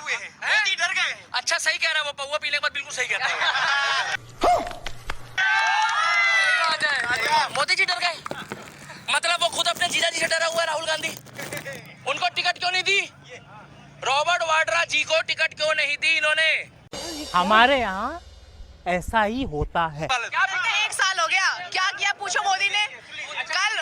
हुए हैं, मोदी डर गए हैं। अच्छा सही कह रहा है, वो पौवा पीने के बाद बिल्कुल सही कहता है। मोदी जी डर गए, मतलब वो खुद अपने जीजा जी से डरा हुआ है। राहुल गांधी उनको टिकट क्यों नहीं दी? रॉबर्ट वाड्रा जी को टिकट क्यों नहीं दी इन्होंने? हमारे यहाँ ऐसा ही होता है। क्या बेटा 1 साल हो गया, क्या किया पूछो मोदी ने?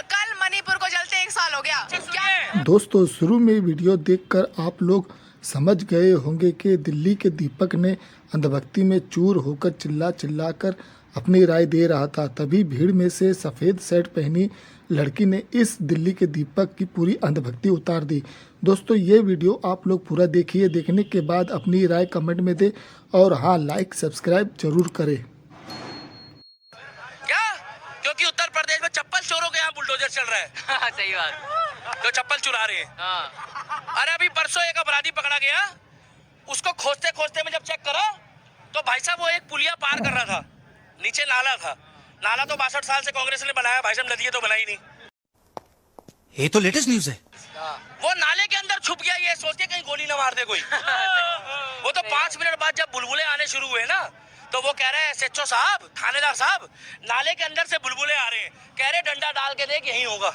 कल मणिपुर को जलते 1 साल हो गया। क्या दोस्तों, शुरू में वीडियो देखकर आप लोग समझ गए होंगे कि दिल्ली के दीपक ने अंधभक्ति में चूर होकर चिल्ला कर अपनी राय दे रहा था। तभी भीड़ में से सफ़ेद शर्ट पहनी लड़की ने इस दिल्ली के दीपक की पूरी अंधभक्ति उतार दी। दोस्तों, ये वीडियो आप लोग पूरा देखिए, देखने के बाद अपनी राय कमेंट में दें और हाँ, लाइक सब्सक्राइब जरूर करें। क्या? क्योंकि उत्तर प्रदेश में चप्पल चोरों के यहाँ बुलडोजर चल रहा है। सही बात, जो चप्पल चुरा रहे हैं। अरे अभी परसों एक अपराधी पकड़ा गया, उसको खोजते खोजते में जब चेक करा तो भाई साहब वो एक पुलिया पार कर रहा था, नीचे नाला था। नाला तो 62 साल से कांग्रेस ने बनाया, भाई साहब नदियां तो बनाई नहीं। ये तो लेटेस्ट न्यूज है। वो नाले के अंदर छुप गया, ये सोच के कहीं गोली ना मार दे कोई। वो तो 5 मिनट बाद जब बुलबुले आने शुरू हुए ना, तो वो कह रहे हैं एसएचओ साहब, थानेदार साहब, नाले के अंदर से बुलबुले आ रहे हैं। कह रहे डंडा डाल के देख यही होगा।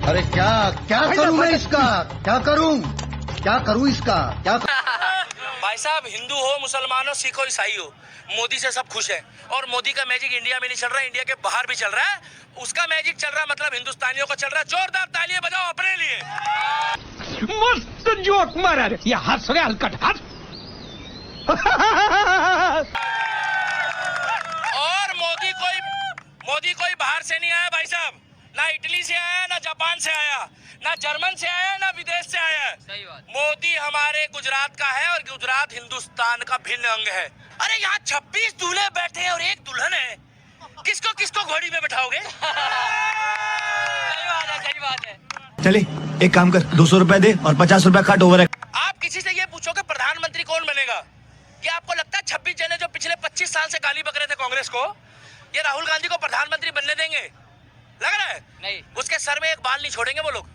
अरे क्या करूं मैं इसका, क्या करूं इसका क्या? भाई साहब, हिंदू हो, मुसलमान हो, सिख हो, ईसाई हो, मोदी से सब खुश है। और मोदी का मैजिक इंडिया में नहीं चल रहा है, इंडिया के बाहर भी चल रहा है। उसका मैजिक चल रहा है, मतलब हिंदुस्तानियों का चल रहा है। जोरदार तालियां बजाओ अपने लिए। मस्त जोक मारा रे, ये हंस रहे हलकट हंस। और मोदी कोई बाहर से नहीं आया भाई साहब, ना इटली से आया, ना जापान से आया, ना जर्मन से आया, ना विदेश से आया। सही बात। मोदी हमारे गुजरात का है और गुजरात हिंदुस्तान का भिन्न अंग है। अरे यहाँ 26 दूल्हे बैठे हैं और एक दुल्हन है, किसको घोड़ी में बैठाओगे? सही बात है। चले एक काम कर, 200 रुपए दे और 50 रुपए काट ओवर है। आप किसी से ये पूछो कि प्रधानमंत्री कौन बनेगा, क्या आपको लगता है 26 जने जो पिछले 25 साल से गाली बक रहे थे कांग्रेस को, ये राहुल गांधी को प्रधानमंत्री बनने देंगे? लग रहा है नहीं, उसके सर में एक बाल नहीं छोड़ेंगे वो लोग।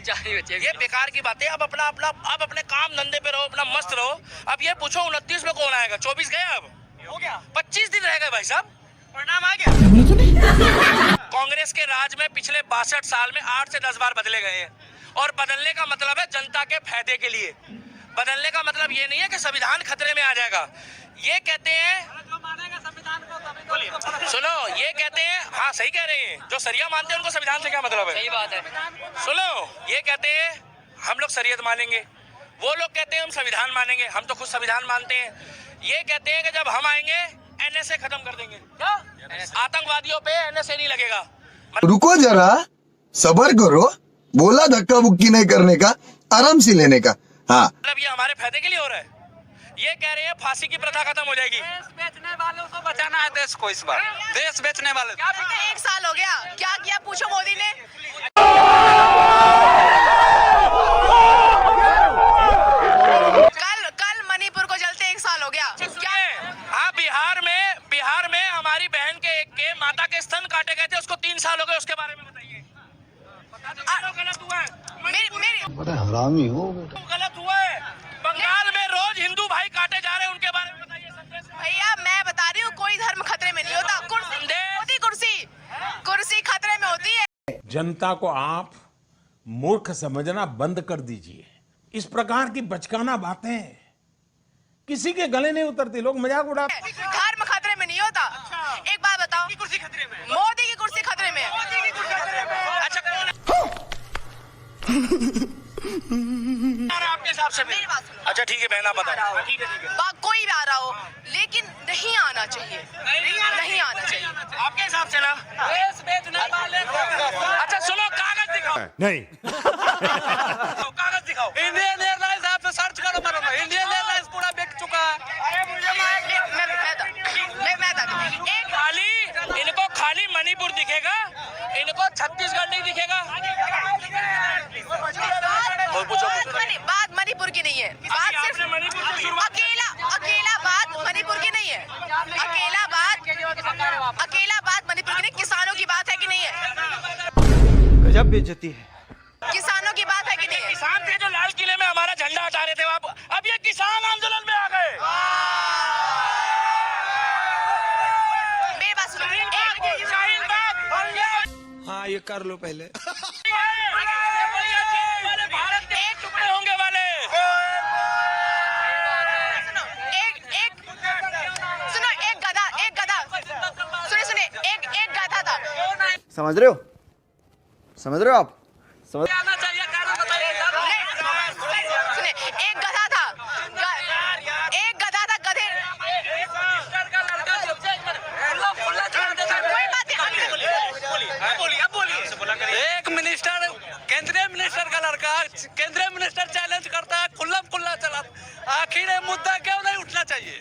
ये बेकार की बात है। अब अपने काम धंधे पे रहो, अपना मस्त रहो। अब ये पूछो 29 में कौन आएगा? 24 गया, अब हो गया, 25 दिन रह गए भाई साहब, परिणाम आ गया। कांग्रेस के राज में पिछले 62 साल में 8 से 10 बार बदले गए हैं। और बदलने का मतलब है जनता के फायदे के लिए। बदलने का मतलब ये नहीं है कि संविधान खतरे में आ जाएगा। ये कहते हैं, सुनो, ये कहते हैं, हाँ सही कह रहे हैं, जो शरिया मानते हैं उनको संविधान से क्या मतलब है? सही बात है। सुनो, ये कहते हैं हम लोग शरीयत मानेंगे, वो लोग कहते हैं हम संविधान मानेंगे। हम तो खुद संविधान मानते हैं। ये कहते हैं कि जब हम आएंगे एनएसए खत्म कर देंगे। क्या? आतंकवादियों पे एनएसए नहीं लगेगा। रुको जरा, सब्र करो, बोला धक्का बुक्की नहीं करने का, आराम से लेने का। हाँ, मतलब ये हमारे फायदे के लिए हो रहा है। ये कह रहे हैं फांसी की प्रथा खत्म हो जाएगी। देश बेचने वालों को बचाना है, देश को इस बार, देश बेचने वाले। क्या बेटा 1 साल हो गया, क्या किया पूछो मोदी ने? कल मणिपुर को जलते 1 साल हो गया। क्या? हाँ, बिहार में हमारी बहन के माता के स्तन काटे गए थे, उसको 3 साल हो गए। उसके बारे में बताइए। गलत हुआ है, बड़ा हरामी हो बेटा। गलत हुआ है। बंगाल में रोज हिंदू भाई काटे जा रहे हैं, उनके बारे में बताइए। भैया मैं बता रही हूँ, कोई धर्म खतरे में नहीं होता। कुर्सी खतरे में होती है। जनता को आप मूर्ख समझना बंद कर दीजिए। इस प्रकार की बचकाना बातें किसी के गले नहीं उतरती, लोग मजाक उड़ाते। धर्म खतरे में नहीं होता। एक बात बताओ, कुर्सी खतरे में, मोदी की कुर्सी खतरे में है। अच्छा कौन है? आपके हिसाब से मेरी बात सुनो। अच्छा ठीक है बहना, बताओ। ठीक है। कोई भी आ रहा हो, लेकिन नहीं आना चाहिए, नहीं आना चाहिए। आपके हिसाब से ना देश बेचने वाले। अच्छा सुनो, कागज दिखाओ। नहीं, कागज दिखाओ। इंडियन एयरलाइंस आप तो सर्च करो, मारो। इंडियन एयरलाइंस पूरा बिक चुका है। इनको खाली मणिपुर दिखेगा, इनको छत्तीसगढ़ नहीं दिखेगा। बात मणिपुर की नहीं है, बात सिर्फ अकेला बात मणिपुर की नहीं है। अकेला बात मणिपुर की नहीं, किसानों की बात है कि नहीं है? गजब बेइज्जती है। किसानों की बात है कि नहीं है? किसान थे जो लाल किले में हमारा झंडा हटा रहे थे, अब ये कर लो पहले। भारत के एक टुकड़े होंगे वाले। सुनो एक गधा सुने एक गधा था। समझ रहे हो आप? समझ आना चाहिए, कारण बताइए। सुने एक गधा था गधे। कोई बात नहीं, एक मिनिस्टर, केंद्रीय मिनिस्टर का लड़का केंद्रीय मिनिस्टर चैलेंज करता है, खुला चला। आखिर ये मुद्दा क्यों नहीं उठना चाहिए?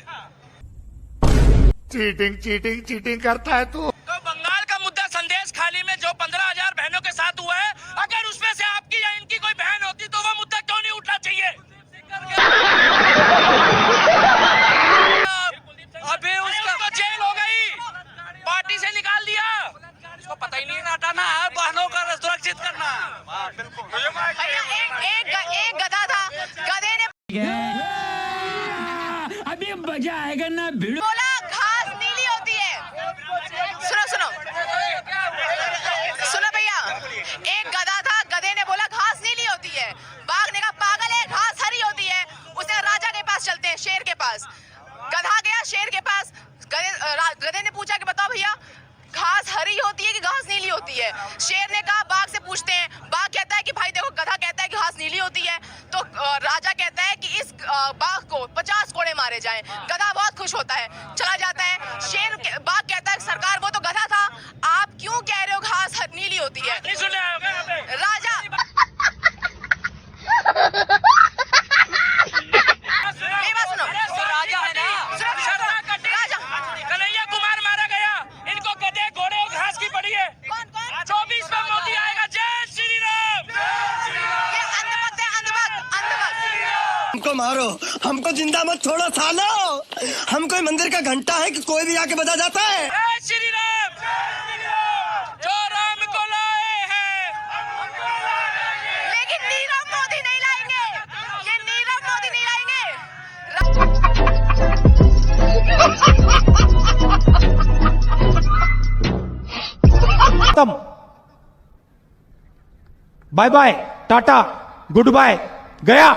चीटिंग करता है तू। तो बंगाल का मुद्दा संदेश खाली में जो 15,000 बहनों के साथ हुआ है, अगर उसमें से आपकी या इनकी कोई बहन होती तो वो मुद्दा क्यों नहीं उठना चाहिए? अभी उसका तो जेल हो गई, पार्टी से निकाल दिया, उसको पता ही नहीं है। हटाना है, बहनों का सुरक्षित करना। भैया एक गधा था, गधे ने अभी मजा आएगा ना भिड़ो। बोला घास नीली होती है। सुनो भैया, एक गधा था, गधे ने बोला घास नीली होती है। बाघ ने कहा पागल है, घास हरी होती है। उसने राजा के पास चलते हैं, शेर के पास। गधा गया शेर के पास, गधे ने पूछा कि बताओ भैया घास हरी होती है कि घास नीली होती है? शेर ने कहा बाघ से पूछते हैं। बाघ कहता है कि भाई देखो, गधा कहता है कि घास नीली होती है। तो राजा कहता है कि इस बाघ को 50 कोड़े मारे जाएं। गधा बहुत खुश होता है, चला जाता है। बाघ कहता है सरकार वो तो गधा था, आप क्यों कह रहे हो घास नीली होती है? राजा मेरी बात सुनो, राजा है ना, राजा कन्हैया कुमार मारा गया, इनको गधे घोड़े और घास की पड़ी है। 24 में मोदी आएगा। जय श्री राम। ये अंधभक्त है, अंधभक्त। हमको मारो, हमको जिंदा मत छोड़ो सालो। हम कोई मंदिर का घंटा है कि कोई भी आके बजा जाता है? जय श्री राम। जो राम को लाए हैं, लेकिन नीरव मोदी नहीं लाएंगे, ये नीरव मोदी नहीं लाएंगे। खत्म। Bye bye, tata, good bye, गया।